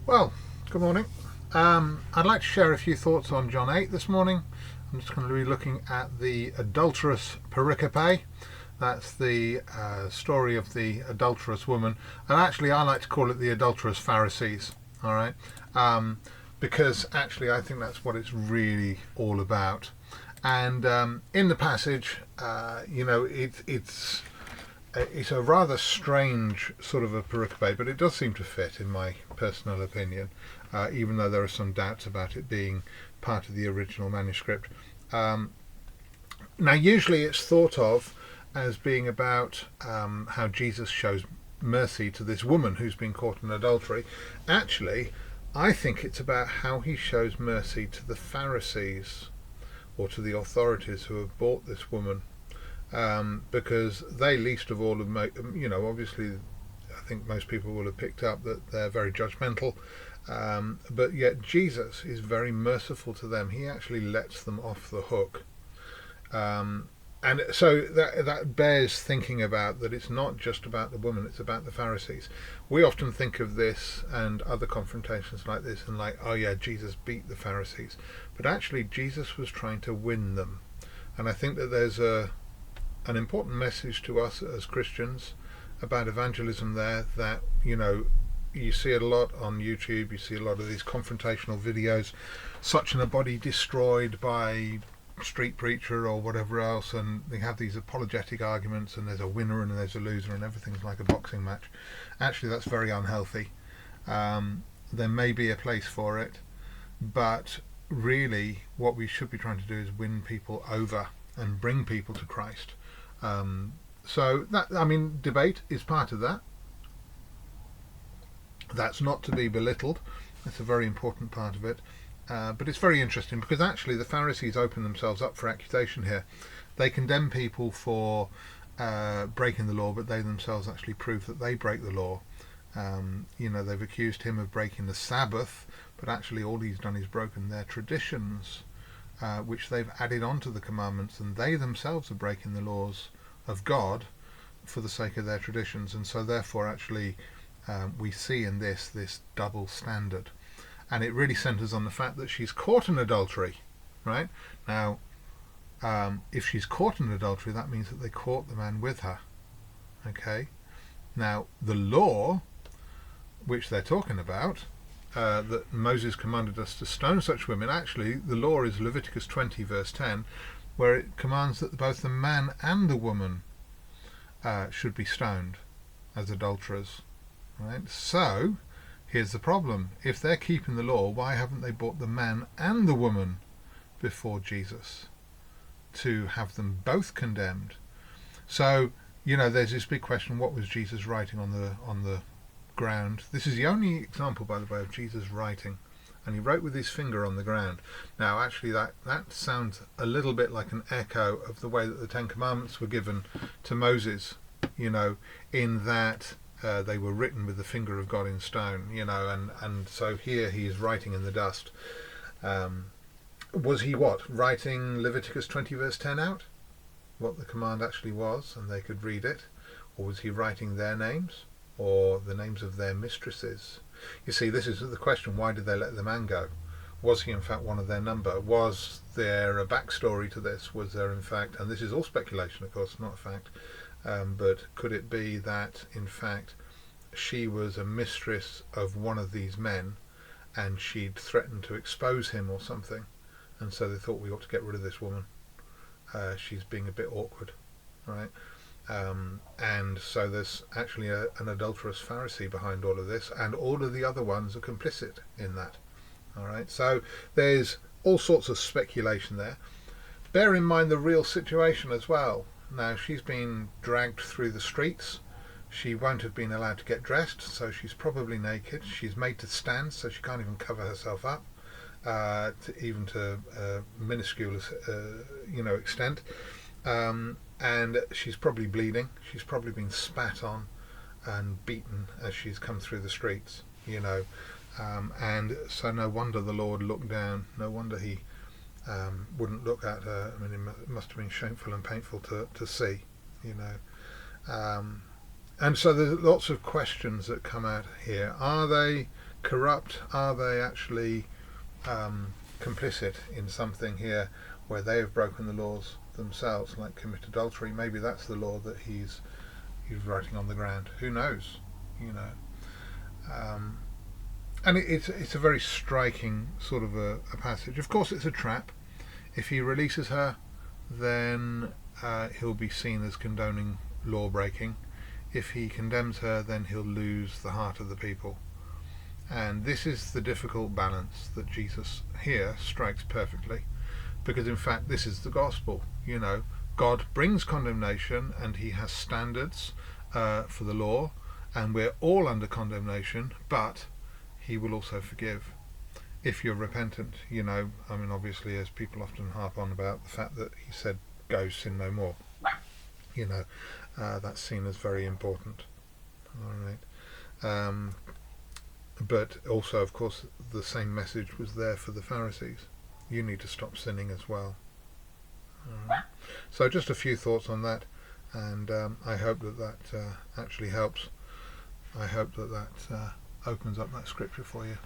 Well, good morning. I'd like to share a few thoughts on John 8 this morning. I'm just going to be looking at the Adulterous pericope. That's the story of the adulterous woman. And actually, I like to call it the Adulterous Pharisees. All right? Because actually, I think that's what it's really all about. And in the passage, it's a rather strange sort of a pericope, but it does seem to fit, in my personal opinion, even though there are some doubts about it being part of the original manuscript. Now, usually it's thought of as being about how Jesus shows mercy to this woman who's been caught in adultery. Actually, I think it's about how he shows mercy to the Pharisees, or to the authorities who have bought this woman. Because they least of all have obviously I think most people will have picked up that they're very judgmental, but yet Jesus is very merciful to them. He actually lets them off the hook, and so that bears thinking about, that it's not just about the woman, it's about the Pharisees. We often think of this and other confrontations like this and like, oh yeah, Jesus beat the Pharisees, but actually Jesus was trying to win them. And I think that there's an important message to us as Christians about evangelism there, that you see it a lot on YouTube. You see a lot of these confrontational videos, such in a body destroyed by street preacher or whatever else, and they have these apologetic arguments, and there's a winner and there's a loser and everything's like a boxing match. Actually, that's very unhealthy. There may be a place for it, but really what we should be trying to do is win people over and bring people to Christ. So that, debate is part of that. That's not to be belittled. It's a very important part of it. But it's very interesting because actually the Pharisees open themselves up for accusation here. They condemn people for breaking the law, but they themselves actually prove that they break the law. They've accused him of breaking the Sabbath, but actually all he's done is broken their traditions, which they've added onto the commandments, and they themselves are breaking the laws of God for the sake of their traditions. And so therefore actually we see in this double standard, and it really centers on the fact that she's caught in adultery. Right now, if she's caught in adultery, that means that they caught the man with her. Okay, now the law which they're talking about, that Moses commanded us to stone such women, actually the law is Leviticus 20 verse 10, where it commands that both the man and the woman should be stoned as adulterers. Right? So here's the problem: if they're keeping the law, why haven't they brought the man and the woman before Jesus to have them both condemned? So there's this big question: what was Jesus writing on the ground? This is the only example, by the way, of Jesus writing, and he wrote with his finger on the ground. Now actually that sounds a little bit like an echo of the way that the Ten Commandments were given to Moses, in that they were written with the finger of God in stone, and so here he is writing in the dust. Was he writing Leviticus 20 verse 10 out, what the command actually was, and they could read it? Or was he writing their names, or the names of their mistresses? You see, this is the question: why did they let the man go? Was he in fact one of their number? Was there a backstory to this? Was there in fact, and this is all speculation of course, not a fact, but could it be that in fact she was a mistress of one of these men, and she'd threatened to expose him or something, and so they thought, we ought to get rid of this woman, she's being a bit awkward, right? And so there's actually an adulterous Pharisee behind all of this, and all of the other ones are complicit in that. All right, so there's all sorts of speculation there. Bear in mind the real situation as well. Now, she's been dragged through the streets. She won't have been allowed to get dressed, so she's probably naked. She's made to stand, so she can't even cover herself up, to a minuscule extent. And she's probably bleeding. She's probably been spat on and beaten as she's come through the streets, and so no wonder the Lord looked down. No wonder he wouldn't look at her. It must have been shameful and painful to see, And so there's lots of questions that come out here. Are they corrupt? Are they actually complicit in something here where they have broken the laws themselves, like commit adultery? Maybe that's the law that he's writing on the ground. Who knows? You know. And it's a very striking sort of a passage. Of course, it's a trap. If he releases her, then he'll be seen as condoning law breaking. If he condemns her, then he'll lose the heart of the people. And this is the difficult balance that Jesus here strikes perfectly, because in fact this is the gospel. You know, God brings condemnation, and he has standards for the law, and we're all under condemnation, but he will also forgive if you're repentant. You know, I mean, obviously, as people often harp on about the fact that he said, go sin no more. You know, that's seen as very important. All right. But also, of course, the same message was there for the Pharisees. You need to stop sinning as well. All right. So just a few thoughts on that, and I hope that actually helps. I hope that opens up that scripture for you.